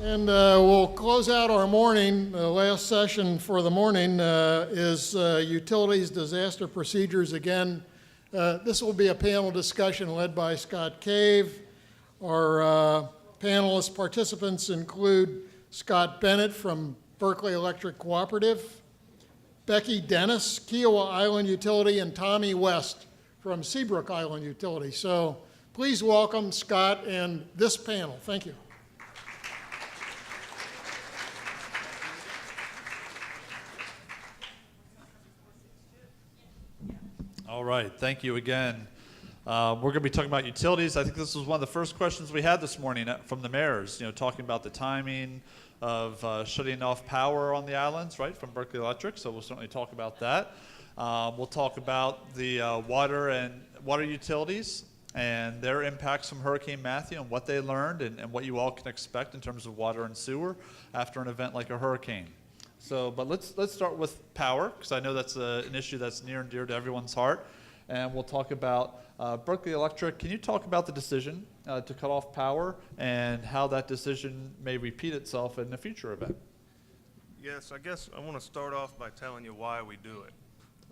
And we'll close out our morning. The last session for the morning is Utilities Disaster Procedures. Again, this will be a panel discussion led by Scott Cave. Our panelist participants include Scott Bennett from Berkeley Electric Cooperative, Becky Dennis, Kiawah Island Utility, and Tommy West from Seabrook Island Utility. So please welcome Scott and this panel. Thank you. All right, thank you again. We're going to be talking about utilities. I think this was one of the first questions we had this morning from the mayors, talking about the timing of shutting off power on the islands, right, from Berkeley Electric, so we'll certainly talk about that. We'll talk about the water utilities and their impacts from Hurricane Matthew and what they learned and what you all can expect in terms of water and sewer after an event like a hurricane. But let's start with power, because I know that's an issue that's near and dear to everyone's heart. And we'll talk about Berkeley Electric. Can you talk about the decision to cut off power and how that decision may repeat itself in a future event? Yes, I guess I want to start off by telling you why we do it,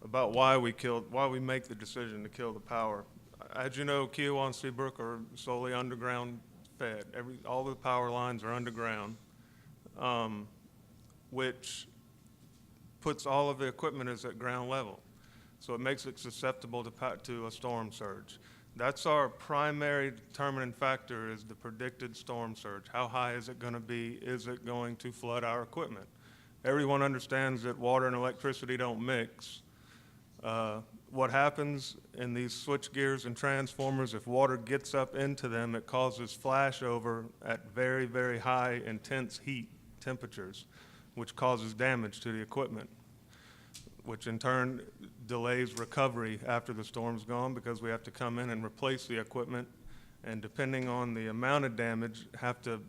about why we make the decision to kill the power. As you know, Kiawah and Seabrook are solely underground fed. All the power lines are underground. Which puts all of the equipment is at ground level. So it makes it susceptible to a storm surge. That's our primary determining factor, is the predicted storm surge. How high is it going to be? Is it going to flood our equipment? Everyone understands that water and electricity don't mix. What happens in these switch gears and transformers, if water gets up into them, it causes flashover at very, very high, intense heat temperatures, which causes damage to the equipment, which in turn delays recovery after the storm's gone, because we have to come in and replace the equipment, and depending on the amount of damage, have to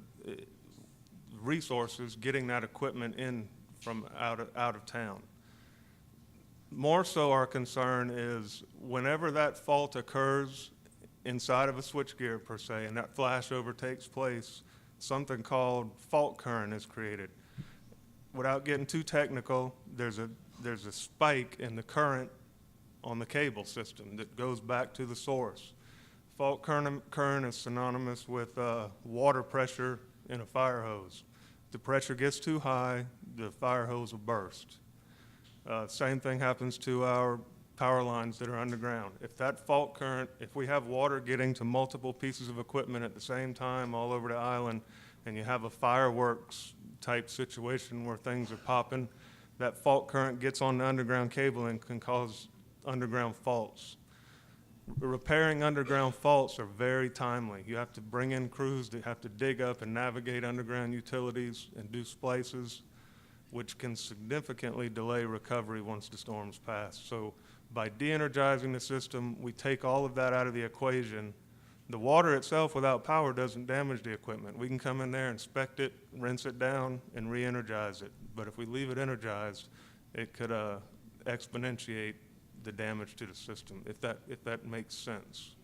resources getting that equipment in from out of town. More so, our concern is whenever that fault occurs inside of a switchgear per se, and that flashover takes place, something called fault current is created. Without getting too technical, there's a spike in the current on the cable system that goes back to the source. Fault current is synonymous with water pressure in a fire hose. If the pressure gets too high, the fire hose will burst. Same thing happens to our power lines that are underground. If that fault current, if we have water getting to multiple pieces of equipment at the same time all over the island, and you have a fireworks type situation where things are popping, that fault current gets on the underground cable and can cause underground faults. Repairing underground faults are very timely. You have to bring in crews that have to dig up and navigate underground utilities and do splices, which can significantly delay recovery once the storms pass. So by de-energizing the system, we take all of that out of the equation. The water itself without power doesn't damage the equipment. We can come in there, inspect it, rinse it down, and re-energize it. But if we leave it energized, it could exponentiate the damage to the system, if that makes sense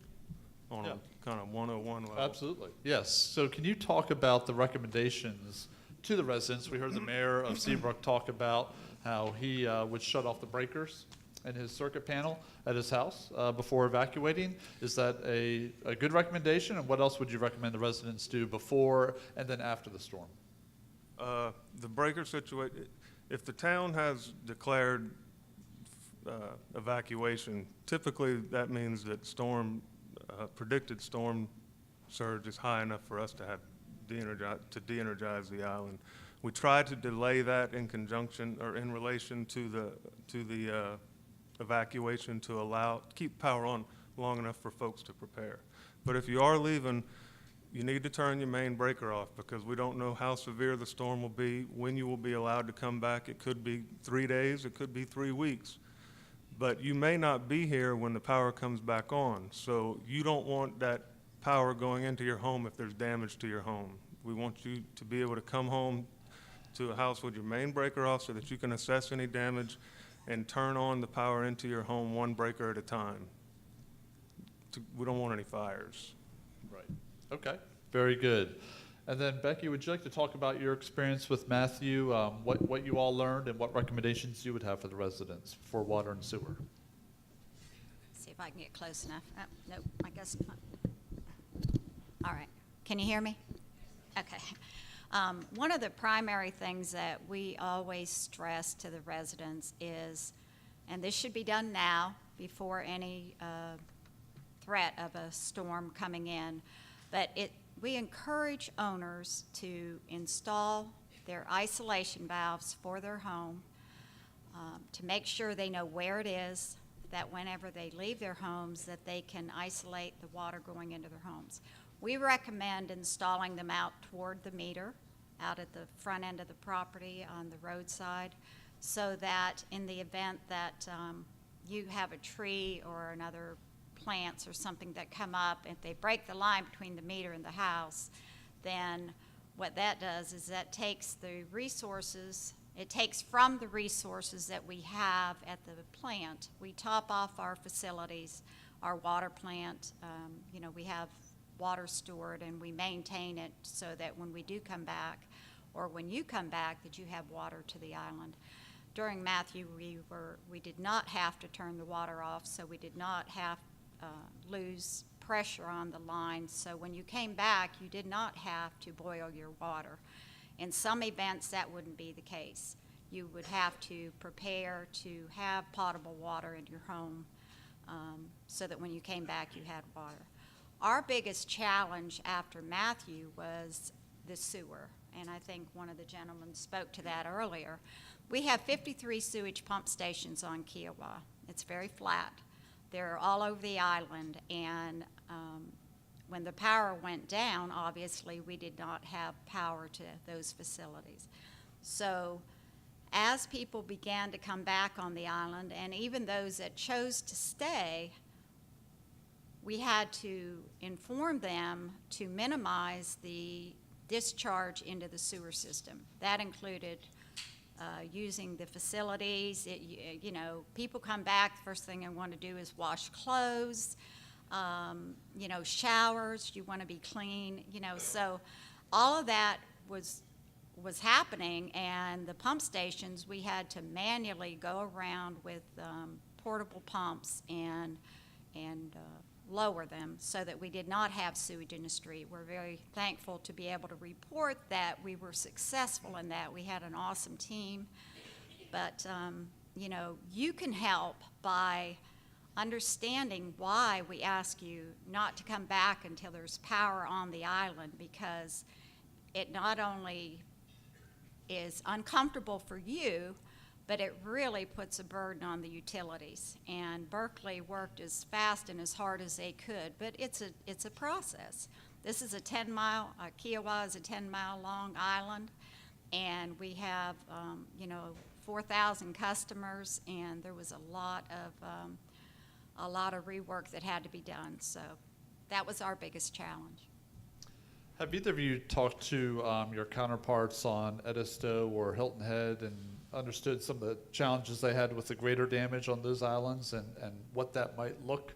on a kind of 101 level. Absolutely, yes. So can you talk about the recommendations to the residents? We heard the mayor of Seabrook talk about how he would shut off the breakers in his circuit panel at his house before evacuating. Is that a good recommendation? And what else would you recommend the residents do before and then after the storm? The breaker situation, if the town has declared evacuation, typically that means that predicted storm surge is high enough for us to have de-energize the island. We try to delay that in conjunction or in relation to the evacuation to keep power on long enough for folks to prepare. But if you are leaving, you need to turn your main breaker off, because we don't know how severe the storm will be, when you will be allowed to come back. It could be 3 days, it could be 3 weeks. But you may not be here when the power comes back on. So you don't want that power going into your home if there's damage to your home. We want you to be able to come home to a house with your main breaker off so that you can assess any damage and turn on the power into your home one breaker at a time. We don't want any fires. Right. Okay. Very good. And then Becky, would you like to talk about your experience with Matthew, what you all learned and what recommendations you would have for the residents for water and sewer? See if I can get close enough. Oh, nope, I guess not. All right. Can you hear me? Okay. One of the primary things that we always stress to the residents is, and this should be done now before any threat of a storm coming in, but we encourage owners to install their isolation valves for their home to make sure they know where it is, that whenever they leave their homes that they can isolate the water going into their homes. We recommend installing them out toward the meter, out at the front end of the property on the roadside, so that in the event that you have a tree or another plants or something that come up, if they break the line between the meter and the house, then what that does is that takes the resources, it takes from the resources that we have at the plant. We top off our facilities, our water plant, we have water stored and we maintain it so that when we do come back, or when you come back, that you have water to the island. During Matthew, we did not have to turn the water off, so we did not have lose pressure on the line. So when you came back, you did not have to boil your water. In some events, that wouldn't be the case. You would have to prepare to have potable water in your home so that when you came back, you had water. Our biggest challenge after Matthew was the sewer, and I think one of the gentlemen spoke to that earlier. We have 53 sewage pump stations on Kiawah. It's very flat. They're all over the island, and when the power went down, obviously we did not have power to those facilities. So as people began to come back on the island, and even those that chose to stay, we had to inform them to minimize the discharge into the sewer system. That included using the facilities. People come back, the first thing they want to do is wash clothes, showers, you want to be clean, so all of that was happening, and the pump stations, we had to manually go around with portable pumps and lower them so that we did not have sewage in the street. We're very thankful to be able to report that we were successful in that. We had an awesome team, but you can help by understanding why we ask you not to come back until there's power on the island, because it not only is uncomfortable for you, but it really puts a burden on the utilities. And Berkeley worked as fast and as hard as they could, but it's a process. This is a 10-mile, Kiawah is a 10-mile long island, and we have 4,000 customers, and there was a lot of rework that had to be done. So that was our biggest challenge. Have either of you talked to your counterparts on Edisto or Hilton Head and understood some of the challenges they had with the greater damage on those islands and what that might look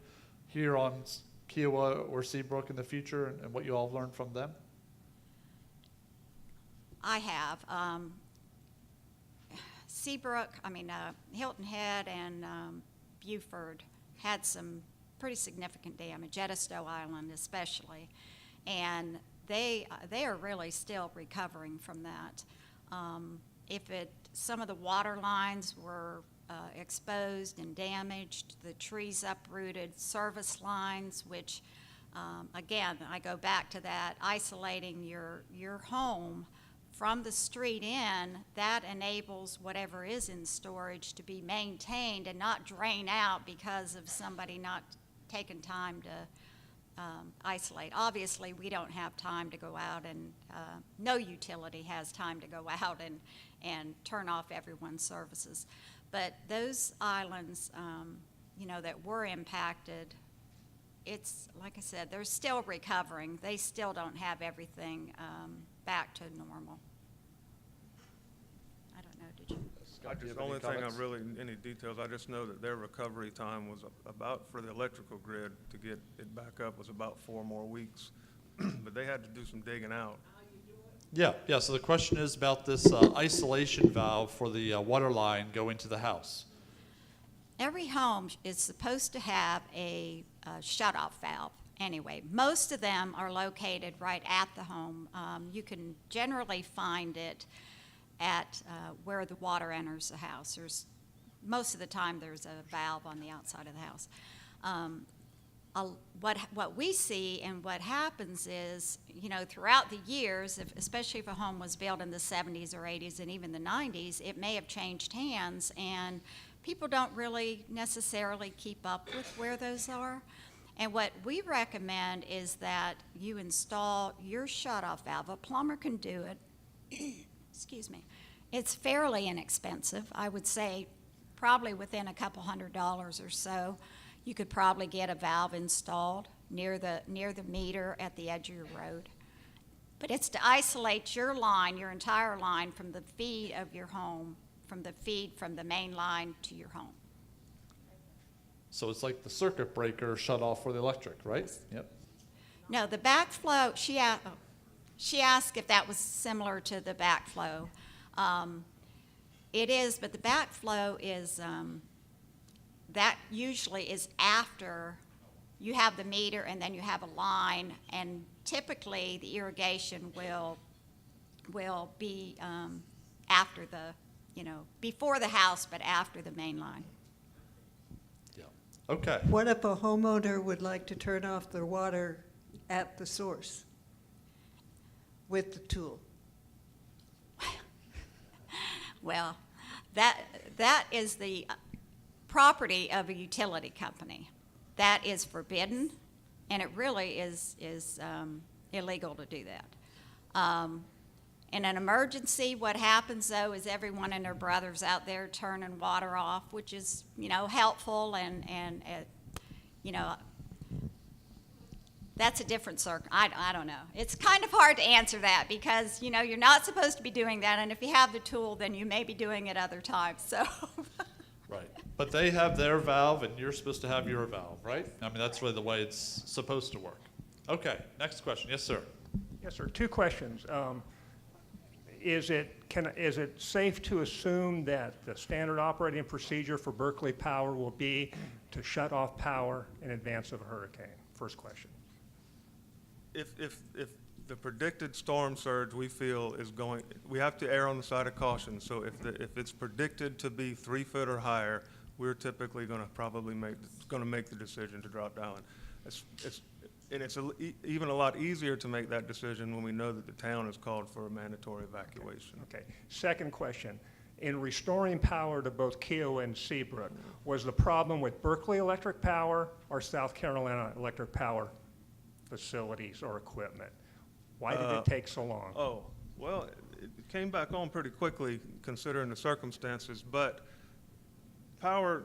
here on Kiawah or Seabrook in the future, and what you all learned from them? I have. Seabrook, Hilton Head and Beaufort had some pretty significant damage, Edisto Island especially, and they are really still recovering from that. Some of the water lines were exposed and damaged, the trees uprooted, service lines, which again, I go back to that, isolating your home from the street in, that enables whatever is in storage to be maintained and not drain out because of somebody not taking time to isolate. Obviously, we don't have time to go out, and no utility has time to go out and turn off everyone's services. But those islands, that were impacted, it's, like I said, they're still recovering. They still don't have everything back to normal. I don't know, did you? Scott, do you The have any only thing comments? I really, any details, I just know that their recovery time was about, for the electrical grid to get it back up, was about 4 more weeks. But they had to do some digging out. Yeah. So the question is about this isolation valve for the water line going to the house. Every home is supposed to have a shut-off valve. Anyway, most of them are located right at the home. You can generally find it at where the water enters the house. Most of the time there's a valve on the outside of the house. What we see and what happens is, throughout the years, especially if a home was built in the 70s or 80s and even the 90s, it may have changed hands, and people don't really necessarily keep up with where those are. And what we recommend is that you install your shutoff valve. A plumber can do it. Excuse me. It's fairly inexpensive. I would say probably within a couple $100 or so, you could probably get a valve installed near the meter at the edge of your road. But it's to isolate your line, your entire line, from the feed of your home, from the main line to your home. So it's like the circuit breaker shut off for the electric, right? Yep. No, the backflow, she asked if that was similar to the backflow. It is, but the backflow is, that usually is after you have the meter and then you have a line, and typically the irrigation will be after before the house, but after the main line. Yeah. Okay. What if a homeowner would like to turn off their water at the source with the tool? Well, that is the property of a utility company. That is forbidden, and it really is illegal to do that. In an emergency, what happens though is everyone and their brothers out there turning water off, which is helpful and that's a different I don't know. It's kind of hard to answer that because you're not supposed to be doing that, and if you have the tool, then you may be doing it other times. So. Right. But they have their valve, and you're supposed to have your valve, right? I mean, that's really the way it's supposed to work. Okay. Next question. Yes, sir. Yes, sir. Two questions. Is it safe to assume that the standard operating procedure for Berkeley Power will be to shut off power in advance of a hurricane? First question. If the predicted storm surge we feel is going, we have to err on the side of caution. So if it's predicted to be 3 foot or higher, we're typically going to probably make the decision to drop down. It's even a lot easier to make that decision when we know that the town has called for a mandatory evacuation. Okay. Second question. In restoring power to both Kiawah and Seabrook, was the problem with Berkeley Electric Power or South Carolina Electric Power facilities or equipment? Why did it take so long? Oh, well, it came back on pretty quickly considering the circumstances, but power,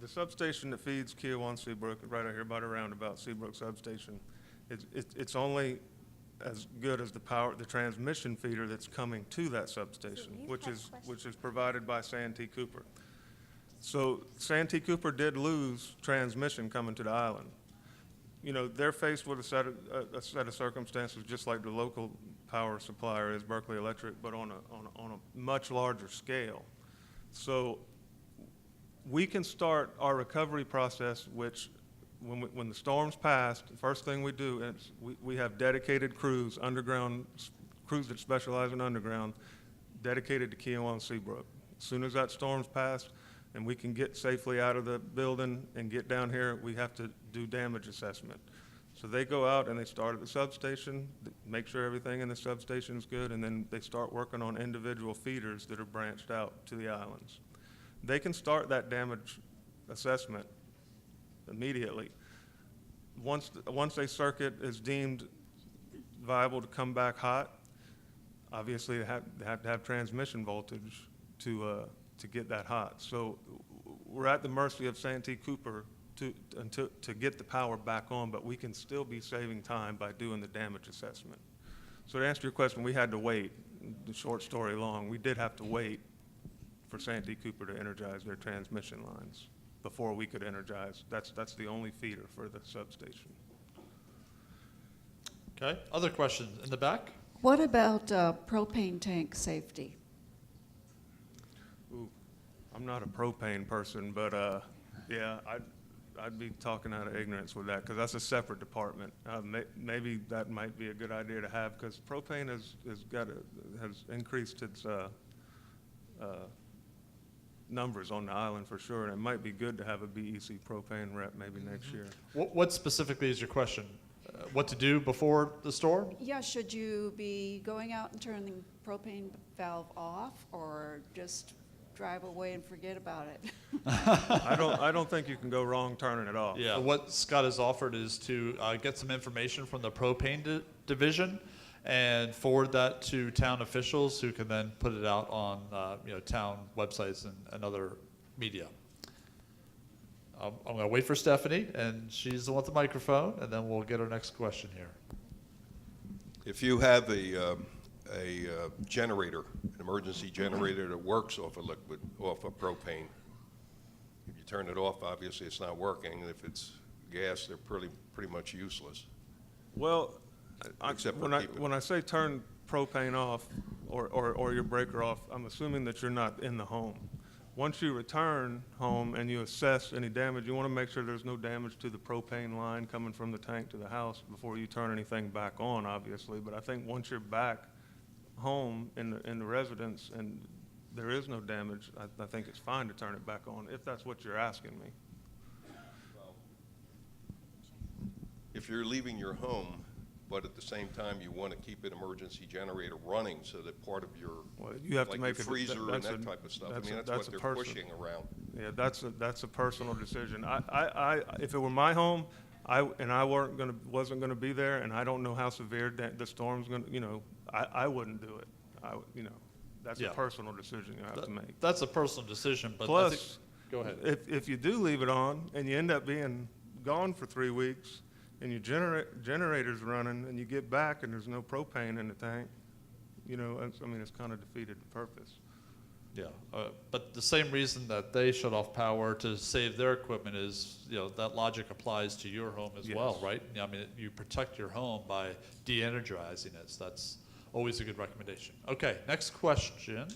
the substation that feeds Kiawah and Seabrook, right out here by the roundabout, Seabrook substation, it's only as good as the transmission feeder that's coming to that substation, which is provided by Santee Cooper. So Santee Cooper did lose transmission coming to the island. They're faced with a set of circumstances just like the local power supplier is, Berkeley Electric, but on a much larger scale. So we can start our recovery process, which when the storm's passed, the first thing we do is we have dedicated crews, underground crews that specialize in underground, dedicated to Kiawah and Seabrook. As soon as that storm's passed and we can get safely out of the building and get down here, we have to do damage assessment. So they go out and they start at the substation, make sure everything in the substation is good, and then they start working on individual feeders that are branched out to the islands. They can start that damage assessment immediately. Once a circuit is deemed viable to come back hot, obviously they have to have transmission voltage to get that hot. So we're at the mercy of Santee Cooper to get the power back on, but we can still be saving time by doing the damage assessment. So to answer your question, we had to wait. The short story long, we did have to wait for Santee Cooper to energize their transmission lines before we could energize. That's the only feeder for the substation. Okay. Other questions in the back? What about propane tank safety? Ooh, I'm not a propane person, but yeah, I'd be talking out of ignorance with that because that's a separate department. Maybe that might be a good idea to have because propane has increased its numbers on the island for sure, and it might be good to have a BEC propane rep maybe next year. What specifically is your question? What to do before the storm? Yeah, should you be going out and turning the propane valve off, or just drive away and forget about it? I don't think you can go wrong turning it off. Yeah, what Scott has offered is to get some information from the propane division and forward that to town officials who can then put it out on town websites and other media. I'm going to wait for Stephanie, and she's the one with the microphone, and then we'll get our next question here. If you have a generator, an emergency generator that works off of propane, if you turn it off, obviously it's not working. If it's gas, they're pretty much useless. Well, Except for people. when I say turn propane off or your breaker off, I'm assuming that you're not in the home. Once you return home and you assess any damage, you want to make sure there's no damage to the propane line coming from the tank to the house before you turn anything back on, obviously. But I think once you're back home in the residence and there is no damage, I think it's fine to turn it back on, if that's what you're asking me. If you're leaving your home, but at the same time you want to keep an emergency generator running so that part of your, Well, you have to like make your freezer and that type of stuff, I mean, that's what they're pushing around. Yeah, that's a personal decision. If it were my home, I wasn't gonna be there, and I don't know how severe the storm's gonna, I wouldn't do it. That's Yeah. a personal decision you have to make. That's a personal decision, but I Plus, think, go ahead. if you do leave it on and you end up being gone for 3 weeks and your generator's running and you get back and there's no propane in the tank, it's kind of defeated the purpose. Yeah, but the same reason that they shut off power to save their equipment is, that logic applies to your home as well, Yes. right? I mean, you protect your home by de-energizing it, so that's always a good recommendation. Okay, next question.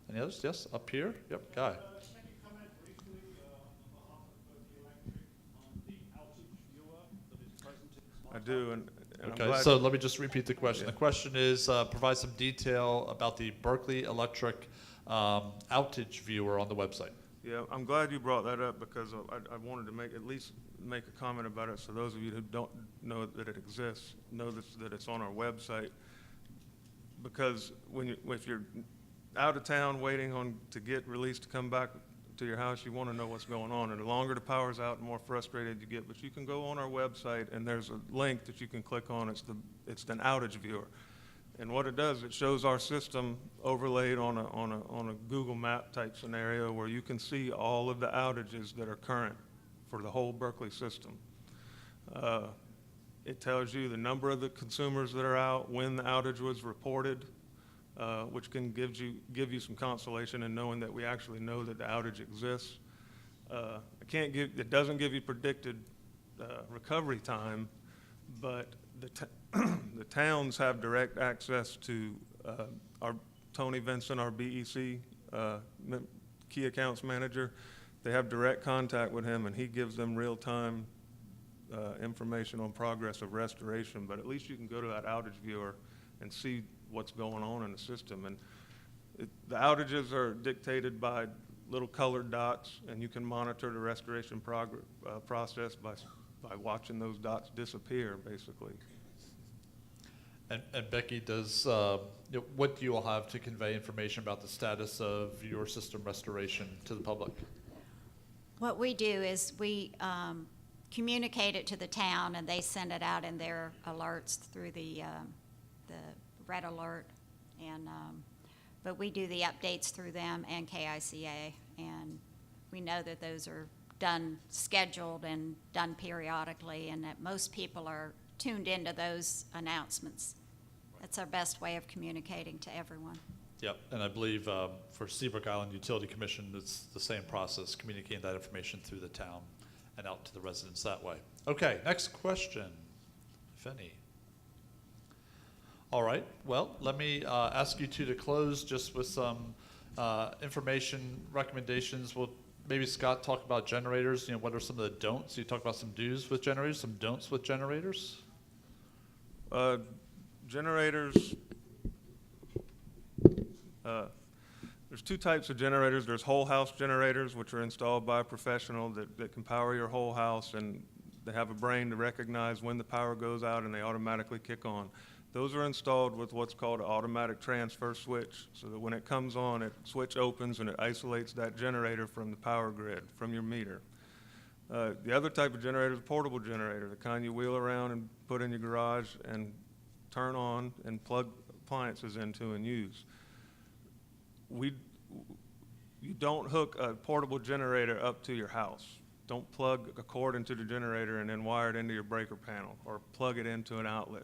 Any others? Yes, up here? Yep, Guy. Can you comment briefly on behalf of the electric on the outage viewer that is present in the smart I do, and I'm Okay, glad. so let me just repeat the question. Yeah. The question is, provide some detail about the Berkeley Electric outage viewer on the website. Yeah, I'm glad you brought that up because I wanted to at least make a comment about it so those of you who don't know that it exists know that it's on our website. Because if you're out of town waiting to get released to come back to your house, you want to know what's going on. And the longer the power's out, the more frustrated you get. But you can go on our website and there's a link that you can click on. It's an outage viewer. And what it does, it shows our system overlaid on a Google Map type scenario where you can see all of the outages that are current for the whole Berkeley system. It tells you the number of the consumers that are out, when the outage was reported, which can give you some consolation in knowing that we actually know that the outage exists. It doesn't give you predicted recovery time, but the towns have direct access to our Tony Vincent, our BEC key accounts manager. They have direct contact with him, and he gives them real-time information on progress of restoration. But at least you can go to that outage viewer and see what's going on in the system. And the outages are dictated by little colored dots, and you can monitor the restoration process by watching those dots disappear, basically. And Becky, what do you all have to convey information about the status of your system restoration to the public? What we do is we communicate it to the town, and they send it out in their alerts through the red alert. And but we do the updates through them and KICA, and we know that those are done, scheduled, and done periodically, and that most people are tuned into those announcements. That's our best way of communicating to everyone. Yep, and I believe for Seabrook Island Utility Commission, it's the same process, communicating that information through the town and out to the residents that way. Okay, next question, if any. All right, well, let me ask you two to close just with some information recommendations. We'll maybe Scott talk about generators. What are some of the don'ts? You talk about some do's with generators, some don'ts with generators. Generators, there's two types of generators. There's whole house generators, which are installed by a professional that can power your whole house, and they have a brain to recognize when the power goes out and they automatically kick on. Those are installed with what's called an automatic transfer switch, so that when it comes on, it switch opens and it isolates that generator from the power grid, from your meter. The other type of generator is a portable generator, the kind you wheel around and put in your garage and turn on and plug appliances into and use. You don't hook a portable generator up to your house. Don't plug a cord into the generator and then wire it into your breaker panel or plug it into an outlet,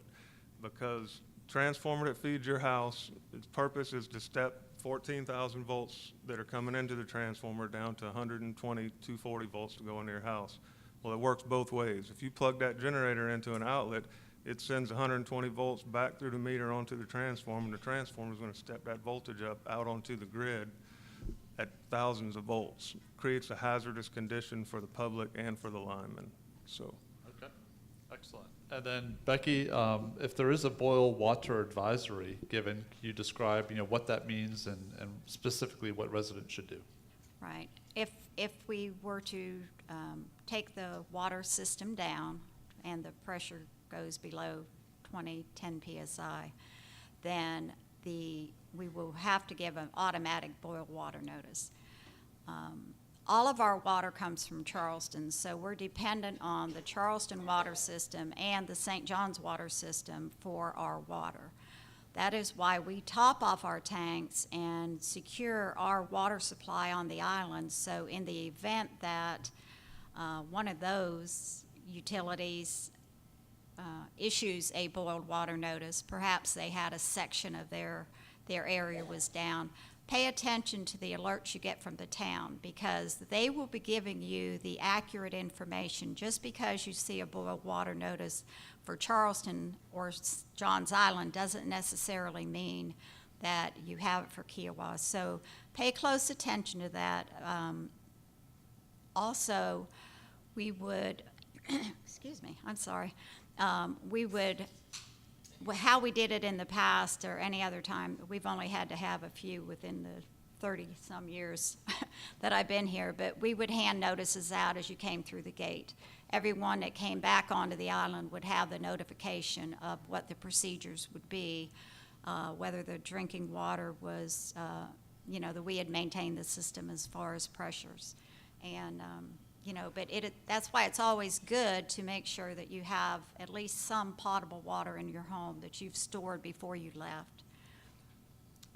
because transformer that feeds your house, its purpose is to step 14,000 volts that are coming into the transformer down to 120, 240 volts to go into your house. Well, it works both ways. If you plug that generator into an outlet, it sends 120 volts back through the meter onto the transformer, and the transformer is going to step that voltage up out onto the grid at thousands of volts. Creates a hazardous condition for the public and for the linemen. So. Okay, excellent. And then Becky, if there is a boil water advisory given, can you describe what that means and specifically what residents should do? Right. If we were to take the water system down and the pressure goes below 10 psi, then we will have to give an automatic boil water notice. All of our water comes from Charleston, so we're dependent on the Charleston water system and the St. John's water system for our water. That is why we top off our tanks and secure our water supply on the island, so in the event that one of those utilities issues a boiled water notice, perhaps they had a section of their area was down, pay attention to the alerts you get from the town, because they will be giving you the accurate information. Just because you see a boiled water notice for Charleston or Johns Island doesn't necessarily mean that you have it for Kiawah. So pay close attention to that. Also, we would, excuse me, I'm sorry, we would, how we did it in the past or any other time, we've only had to have a few within the 30-some years that I've been here, but we would hand notices out as you came through the gate. Everyone that came back onto the island would have the notification of what the procedures would be, whether the drinking water was, that we had maintained the system as far as pressures. And but that's why it's always good to make sure that you have at least some potable water in your home that you've stored before you left.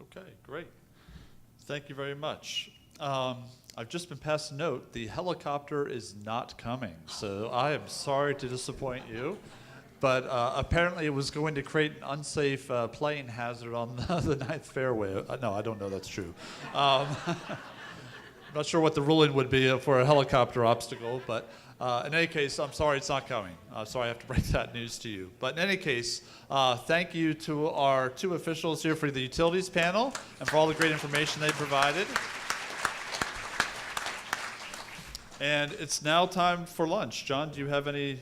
Okay, great. Thank you very much. I've just been passed a note. The helicopter is not coming, so I am sorry to disappoint you. But apparently it was going to create an unsafe playing hazard on the ninth fairway. No, I don't know that's true. I'm not sure what the ruling would be for a helicopter obstacle, but in any case, I'm sorry it's not coming. Sorry I have to break that news to you. But in any case, thank you to our two officials here for the utilities panel and for all the great information they provided. And it's now time for lunch. John, do you have any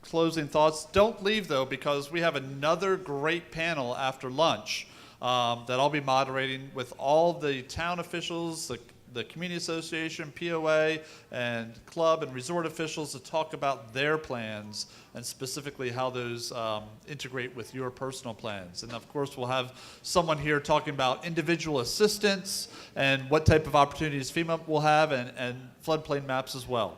closing thoughts? Don't leave, though, because we have another great panel after lunch that I'll be moderating with all the town officials, the community association, POA, and club and resort officials to talk about their plans and specifically how those integrate with your personal plans. And of course, we'll have someone here talking about individual assistance and what type of opportunities FEMA will have and floodplain maps as well.